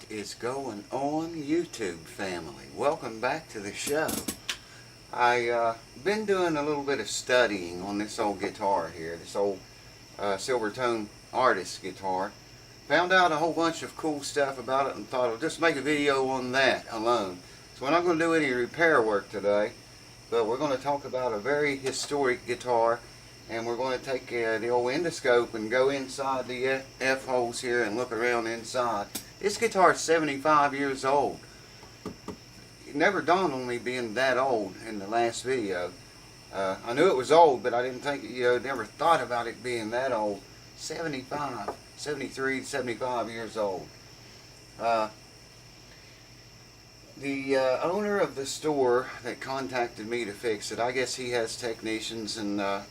is going on, YouTube family? Welcome back to the show. I been doing a little bit of studying on this old guitar here, this old Silvertone artist guitar. Found out a whole bunch of cool stuff about it and thought I'll just make a video on that alone. So we're not going to do any repair work today, but we're going to talk about a very historic guitar, and we're going to take the old endoscope and go inside the F-holes here and look around inside. This guitar is 75 years old. It never dawned on me being that old in the last video. I knew it was old, but I didn't think, never thought about it being that old. 75, 73, 75 years old. The owner of the store that contacted me to fix it, I guess he has technicians, and I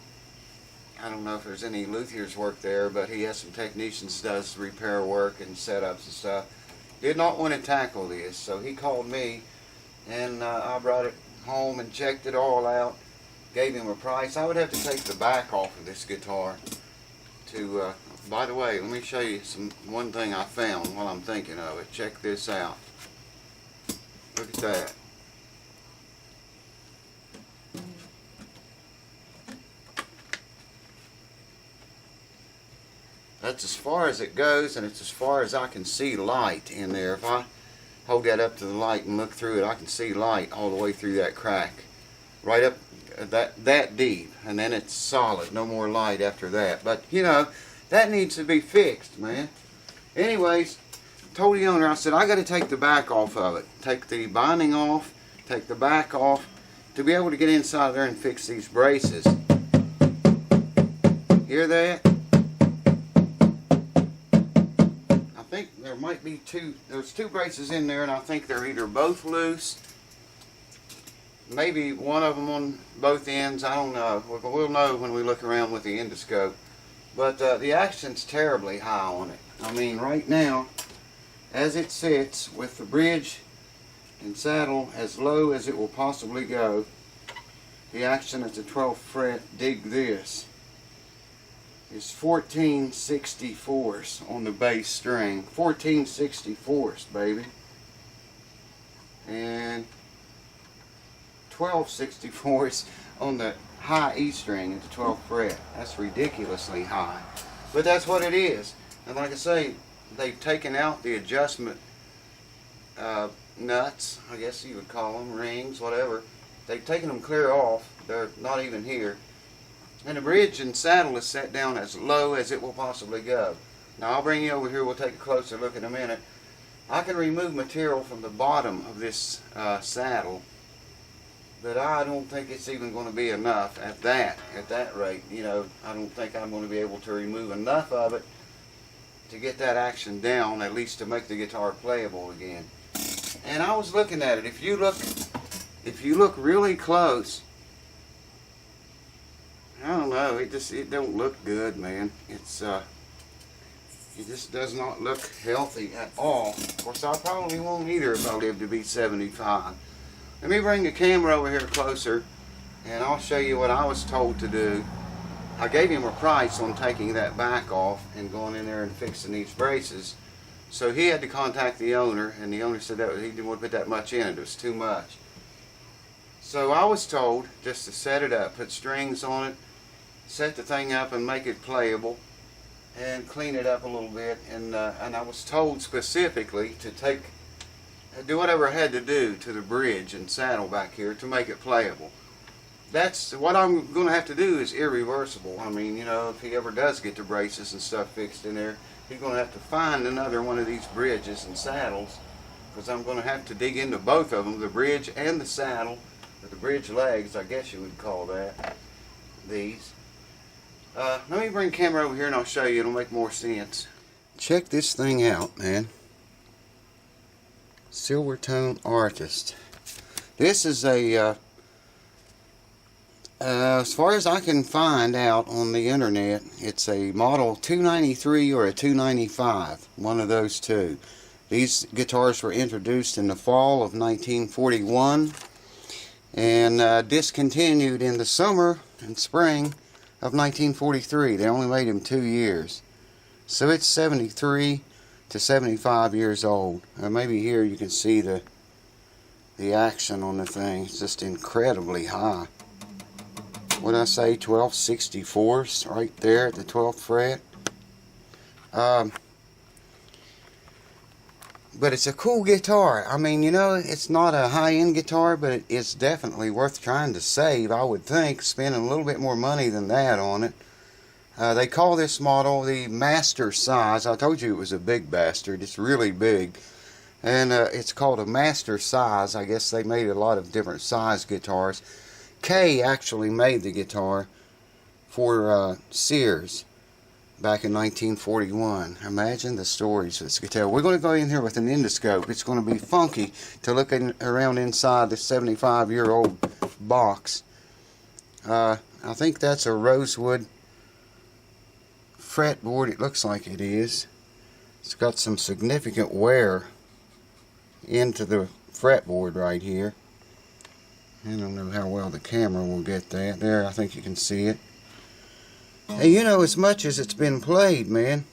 don't know if there's any luthiers work there, but he has some technicians does repair work and setups and stuff. Did not want to tackle this, so he called me, and I brought it home and checked it all out. Gave him a price. I would have to take the back off of this guitar to, by the way, let me show you one thing I found while I'm thinking of it. Check this out. Look at that. That's as far as it goes, and it's as far as I can see light in there. If I hold that up to the light and look through it, I can see light all the way through that crack. Right up that deep, and then it's solid. No more light after that. But, that needs to be fixed, man. Anyways, told the owner, I said, I got to take the back off of it. Take the binding off, take the back off, to be able to get inside there and fix these braces. Hear that? I think there might be there's two braces in there, and I think they're either both loose, maybe one of them on both ends, I don't know. We'll know when we look around with the endoscope. But the action's terribly high on it. I mean, right now, as it sits with the bridge and saddle as low as it will possibly go, the action at the 12th fret, dig this, is 14/64 on the bass string. 14/64, baby. And 12/64 on the high E string at the 12th fret. That's ridiculously high. But that's what it is. And like I say, they've taken out the adjustment nuts, I guess you would call them, rings, whatever. They've taken them clear off. They're not even here. And the bridge and saddle is set down as low as it will possibly go. Now I'll bring you over here, we'll take a closer look in a minute. I can remove material from the bottom of this saddle, but I don't think it's even going to be enough at that rate. I don't think I'm going to be able to remove enough of it to get that action down, at least to make the guitar playable again. And I was looking at it. If you look really close, I don't know, it don't look good, man. It just does not look healthy at all. Of course, I probably won't either if I live to be 75. Let me bring the camera over here closer, and I'll show you what I was told to do. I gave him a price on taking that back off and going in there and fixing these braces. So he had to contact the owner, and the owner said that he didn't want to put that much in it. It was too much. So I was told just to set it up, put strings on it, set the thing up and make it playable, and clean it up a little bit. And I was told specifically to do whatever I had to do to the bridge and saddle back here to make it playable. That's what I'm going to have to do, is irreversible. I mean, if he ever does get the braces and stuff fixed in there, he's going to have to find another one of these bridges and saddles, because I'm going to have to dig into both of them, the bridge and the saddle, or the bridge legs, I guess you would call that, these. Let me bring the camera over here and I'll show you. It'll make more sense. Check this thing out, man. Silvertone Artist. This is as far as I can find out on the internet, it's a model 293 or a 295, one of those two. These guitars were introduced in the fall of 1941 and discontinued in the summer and spring of 1943. They only made them 2 years. So it's 73 to 75 years old. Maybe here you can see the action on the thing. It's just incredibly high. What did I say? 1264s right there at the 12th fret. But it's a cool guitar. I mean, you know, it's not a high-end guitar, but it's definitely worth trying to save, I would think, spending a little bit more money than that on it. They call this model the Master Size. I told you it was a big bastard. It's really big. And it's called a Master Size. I guess they made a lot of different size guitars. Kay actually made the guitar for Sears back in 1941. Imagine the stories of this guitar. We're going to go in here with an endoscope. It's going to be funky to look around inside this 75-year-old box. I think that's a rosewood fretboard. It looks like it is. It's got some significant wear into the fretboard right here. I don't know how well the camera will get that. There, I think you can see it. Hey, you know, as much as it's been played, man,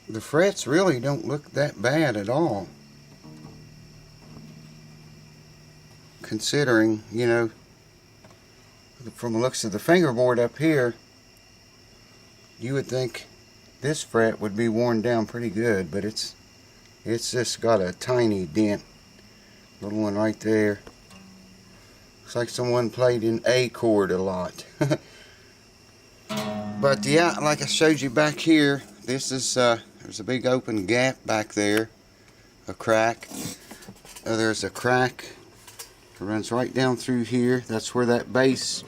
the frets really don't look that bad at all. Considering, you know, from the looks of the fingerboard up here, you would think this fret would be worn down pretty good, but it's just got a tiny dent. Little one right there. Looks like someone played an A chord a lot. But yeah, like I showed you back here, this is there's a big open gap back there, a crack. There's a crack. It runs right down through here. That's where that bass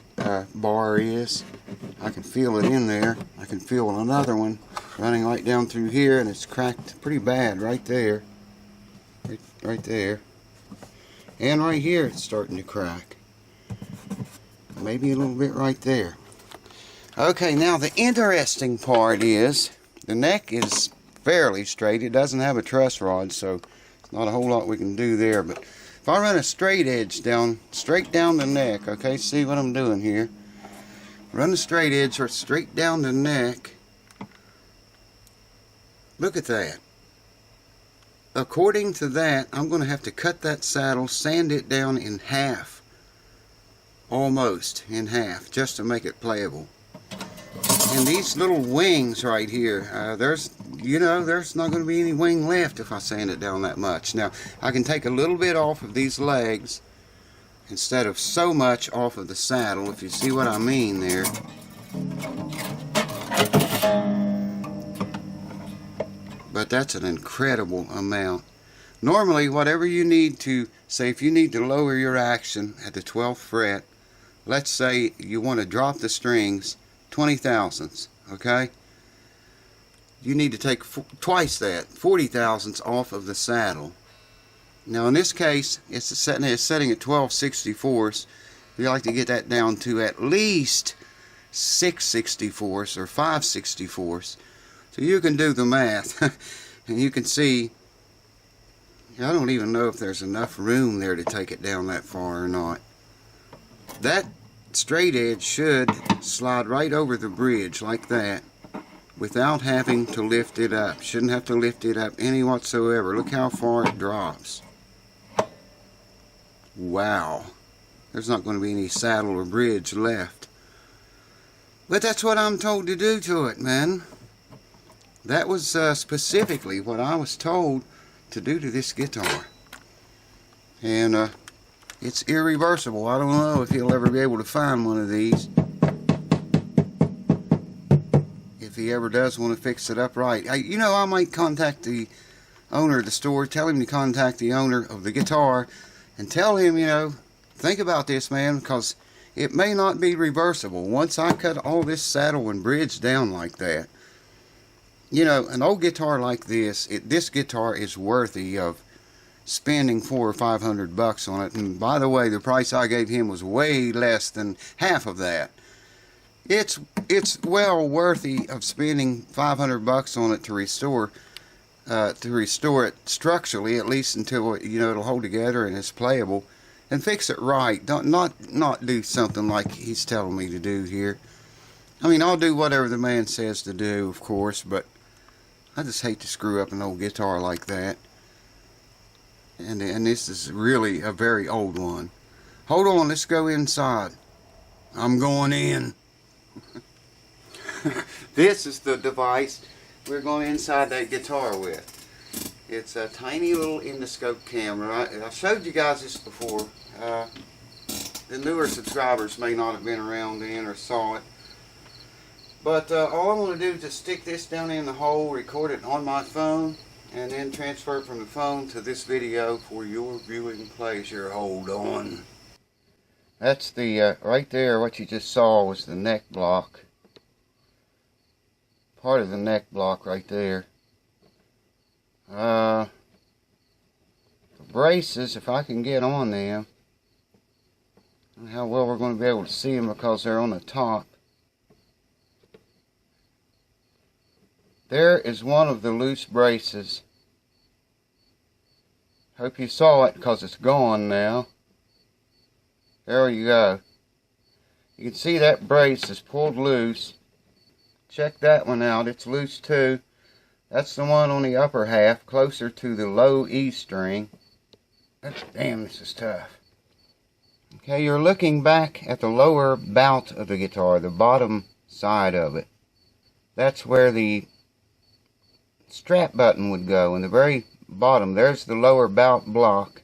bar is. I can feel it in there. I can feel another one running right down through here, and it's cracked pretty bad right there. Right there. And right here it's starting to crack. Maybe a little bit right there. Okay, now the interesting part is the neck is fairly straight. It doesn't have a truss rod, so there's not a whole lot we can do there. But if I run a straight edge down, straight down the neck, okay, see what I'm doing here. Run the straight edge or straight down the neck. Look at that. According to that, I'm going to have to cut that saddle, sand it down in half. Almost in half, just to make it playable. And these little wings right here, there's not going to be any wing left if I sand it down that much. Now, I can take a little bit off of these legs instead of so much off of the saddle, if you see what I mean there. But that's an incredible amount. Normally, whatever you need to, say if you need to lower your action at the 12th fret, let's say you want to drop the strings 20 thousandths, okay? You need to take twice that, 40 thousandths off of the saddle. Now in this case, it's setting at 12/64. We like to get that down to at least 6/64 or 5/64. So you can do the math, and you can see, I don't even know if there's enough room there to take it down that far or not. That straight edge should slide right over the bridge like that without having to lift it up. Shouldn't have to lift it up any whatsoever. Look how far it drops. Wow. There's not going to be any saddle or bridge left. But that's what I'm told to do to it, man. That was specifically what I was told to do to this guitar. And it's irreversible. I don't know if you'll ever be able to find one of these. If he ever does want to fix it up right. You know, I might contact the owner of the store, tell him to contact the owner of the guitar, and tell him, you know, think about this, man, because it may not be reversible. Once I cut all this saddle and bridge down like that, you know, an old guitar like this, this guitar is worthy of spending $400 or $500 on it. And by the way, the price I gave him was way less than half of that. It's well worthy of spending $500 on it to restore it structurally, at least until, you know, it'll hold together and it's playable, and fix it right. Not do something like he's telling me to do here. I mean, I'll do whatever the man says to do, of course, but I just hate to screw up an old guitar like that. And this is really a very old one. Hold on, let's go inside. I'm going in. This is the device we're going inside that guitar with. It's a tiny little endoscope camera. I showed you guys this before. The newer subscribers may not have been around then or saw it. But all I want to do is just stick this down in the hole, record it on my phone, and then transfer it from the phone to this video for your viewing pleasure. Hold on. That's the, right there, what you just saw was the neck block. Part of the neck block right there. The braces, if I can get on them, I don't know how well we're going to be able to see them because they're on the top. There is one of the loose braces. Hope you saw it because it's gone now. There you go. You can see that brace is pulled loose. Check that one out. It's loose too. That's the one on the upper half, closer to the low E string. Damn, this is tough. Okay, you're looking back at the lower bout of the guitar, the bottom side of it. That's where the strap button would go. In the very bottom, there's the lower bout block.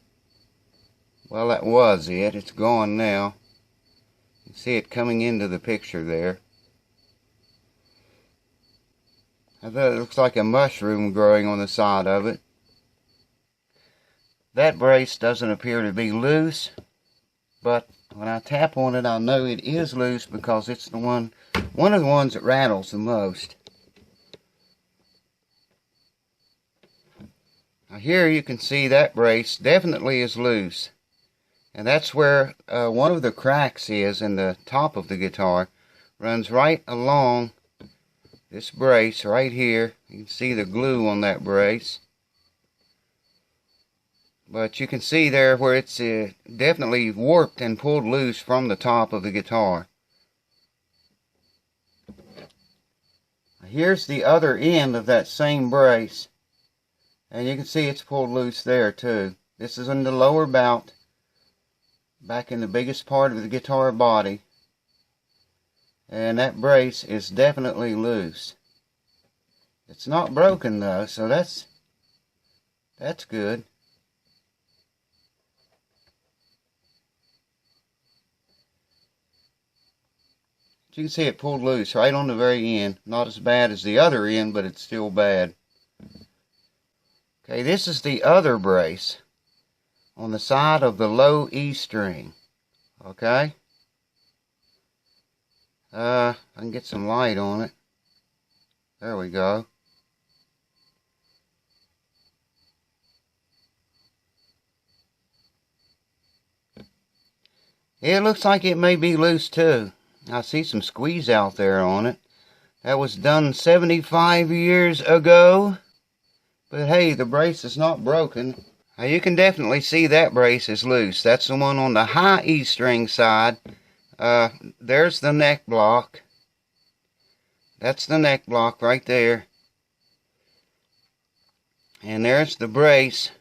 Well, that was it. It's gone now. You can see it coming into the picture there. I thought it looks like a mushroom growing on the side of it. That brace doesn't appear to be loose, but when I tap on it, I know it is loose because it's the one of the ones that rattles the most. Now here you can see that brace definitely is loose. And that's where one of the cracks is in the top of the guitar. Runs right along this brace right here. You can see the glue on that brace. But you can see there where it's definitely warped and pulled loose from the top of the guitar. Here's the other end of that same brace. And you can see it's pulled loose there too. This is in the lower bout, back in the biggest part of the guitar body. And that brace is definitely loose. It's not broken though, so that's good. You can see it pulled loose right on the very end. Not as bad as the other end, but it's still bad. Okay, this is the other brace on the side of the low E string. Okay? I can get some light on it. There we go. It looks like it may be loose too. I see some squeeze out there on it. That was done 75 years ago. But hey, the brace is not broken. Now you can definitely see that brace is loose. That's the one on the high E string side. There's the neck block. That's the neck block right there. And there's the brace.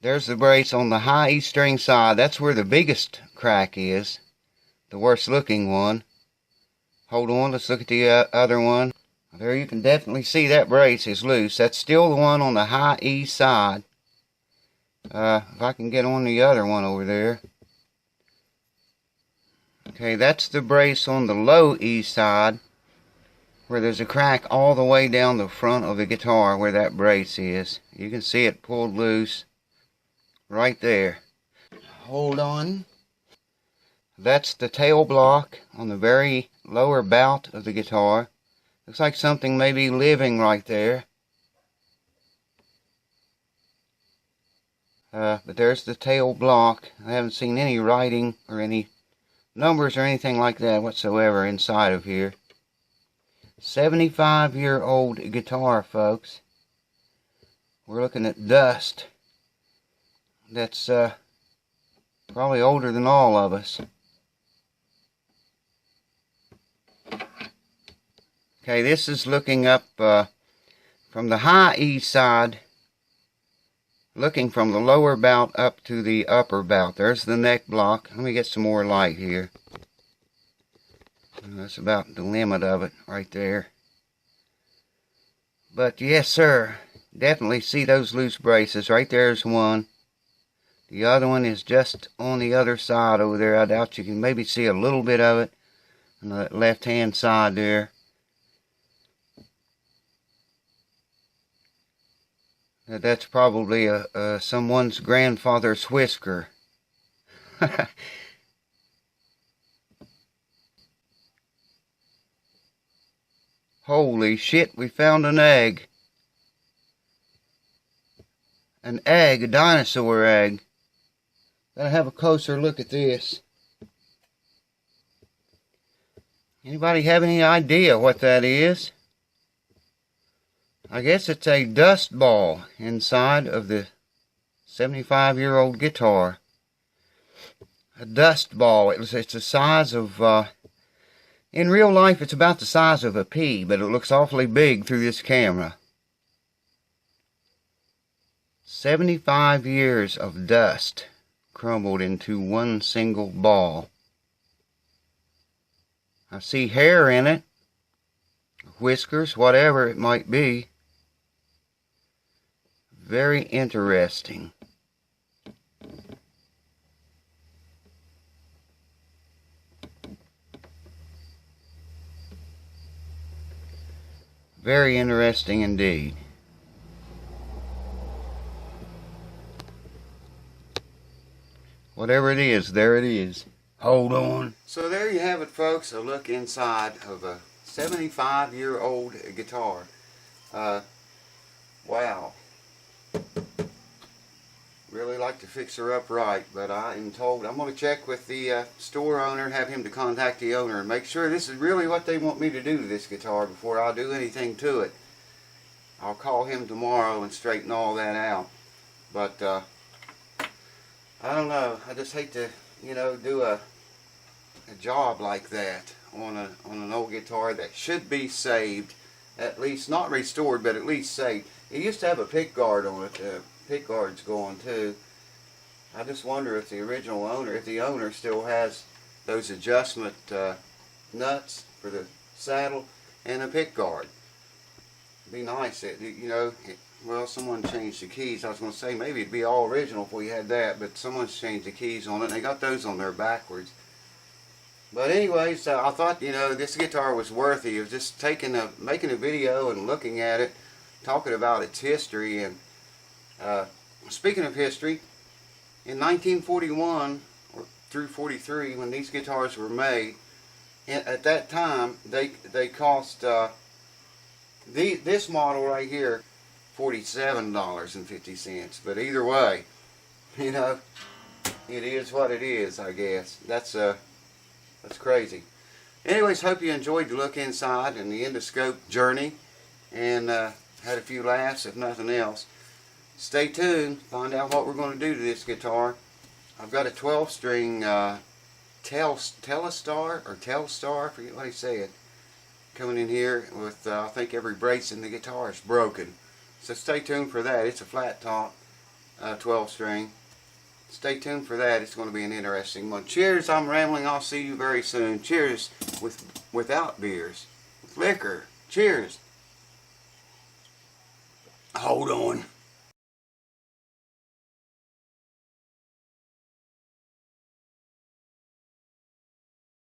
There's the brace on the high E string side. That's where the biggest crack is. The worst looking one. Hold on, let's look at the other one. There you can definitely see that brace is loose. That's still the one on the high E side. If I can get on the other one over there. Okay, that's the brace on the low E side, where there's a crack all the way down the front of the guitar where that brace is. You can see it pulled loose right there. Hold on. That's the tail block on the very lower bout of the guitar. Looks like something may be living right there. But there's the tail block. I haven't seen any writing or any numbers or anything like that whatsoever inside of here. 75-year-old guitar, folks. We're looking at dust. That's probably older than all of us. Okay, this is looking up from the high E side, looking from the lower bout up to the upper bout. There's the neck block. Let me get some more light here. That's about the limit of it right there. But yes, sir, definitely see those loose braces. Right there's one. The other one is just on the other side over there. I doubt you can maybe see a little bit of it on the left hand side there. That's probably someone's grandfather's whisker. Holy shit, we found an egg. An egg, a dinosaur egg. Gotta have a closer look at this. Anybody have any idea what that is? I guess it's a dust ball inside of the 75-year-old guitar. A dust ball. It's the size of, in real life it's about the size of a pea, but it looks awfully big through this camera. 75 years of dust crumbled into one single ball. I see hair in it, whiskers, whatever it might be. Very interesting. Very interesting indeed. Whatever it is, there it is. Hold on. So there you have it, folks, a look inside of a 75-year-old guitar. Wow. Really like to fix her up right, but I am told I'm going to check with the store owner, have him to contact the owner and make sure this is really what they want me to do to this guitar before I do anything to it. I'll call him tomorrow and straighten all that out. But I don't know. I just hate to, you know, do a job like that on an old guitar that should be saved, at least not restored, but at least saved. It used to have a pick guard on it. Pick guard's gone too. I just wonder if the original owner, if the owner still has those adjustment nuts for the saddle and a pick guard. It'd be nice, you know. Well, someone changed the keys. I was going to say maybe it'd be all original if we had that, but someone's changed the keys on it and they got those on there backwards. But anyways, I thought, you know, this guitar was worthy of just making a video and looking at it, talking about its history. And speaking of history, in 1941 through 43, when these guitars were made, at that time they cost this model right here $47.50. But either way, you know, it is what it is, I guess. That's crazy. Anyways, hope you enjoyed the look inside and the endoscope journey, and had a few laughs, if nothing else. Stay tuned, find out what we're going to do to this guitar. I've got a 12-string Telstar, I forget what he said, coming in here with, I think every brace in the guitar is broken. So stay tuned for that. It's a flat top 12-string. Stay tuned for that. It's going to be an interesting one. Cheers, I'm rambling. I'll see you very soon. Cheers without beers. With liquor. Cheers. Hold on.